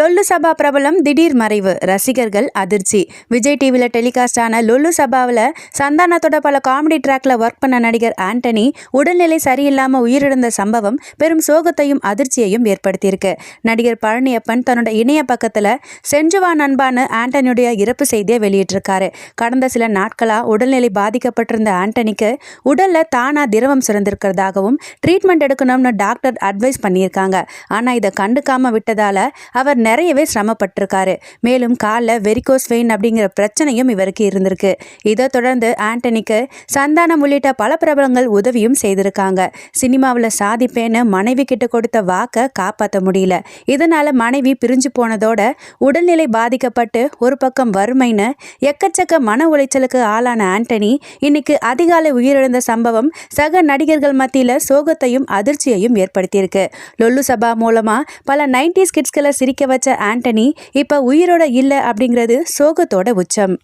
லொல்லு சபா பிரபலம் திடீர் மறைவு, ரசிகர்கள் அதிர்ச்சி. விஜய் டிவியில் டெலிகாஸ்ட் ஆன லொல்லு சபாவில் சந்தானத்தோட பல காமெடி ட்ராக்ல ஒர்க் பண்ண நடிகர் ஆண்டனி உடல்நிலை சரியில்லாமல் உயிரிழந்த சம்பவம் பெரும் சோகத்தையும் அதிர்ச்சியையும் ஏற்படுத்தியிருக்கு. நடிகர் பழனியப்பன் தன்னோட இணைய பக்கத்தில் செஞ்சுவா நண்பான்னு ஆண்டனியுடைய இறப்பு செய்தியை வெளியிட்டிருக்காரு. கடந்த சில நாட்களா உடல்நிலை பாதிக்கப்பட்டிருந்த ஆண்டனிக்கு உடல்ல தானா திரவம் சுரந்திருக்கிறதாகவும் ட்ரீட்மெண்ட் எடுக்கணும்னு டாக்டர் அட்வைஸ் பண்ணியிருக்காங்க. ஆனால் இதை கண்டுக்காம விட்டதால அவர் நிறையவே சிரமப்பட்டிருக்காரு. மேலும் காலில் வெரிகோஸ் வெயின் அப்படிங்கிற பிரச்சனையும் இவருக்கு இருந்திருக்கு. இதை தொடர்ந்து ஆண்டனிக்கு சந்தானம் உள்ளிட்ட பல பிரபலங்கள் உதவியும் செய்திருக்காங்க. சினிமாவில் சாதிப்பேன்னு மனைவி கிட்ட கொடுத்த வாக்கை காப்பாற்ற முடியல. இதனால மனைவி பிரிஞ்சு போனதோட உடல்நிலை பாதிக்கப்பட்டு ஒரு பக்கம் வறுமைன்னு எக்கச்சக்க மன உளைச்சலுக்கு ஆளான ஆண்டனி இன்னைக்கு அதிகாலை உயிரிழந்த சம்பவம் சக நடிகர்கள் மத்தியில் சோகத்தையும் அதிர்ச்சியையும் ஏற்படுத்தியிருக்கு. லொல்லு சபா மூலமா பல 90s கிட்ஸ்களை சிரிக்க வச்ச ஆண்டனி இப்ப உயிரோட இல்லை அப்படிங்கிறது சோகத்தோட உச்சம்.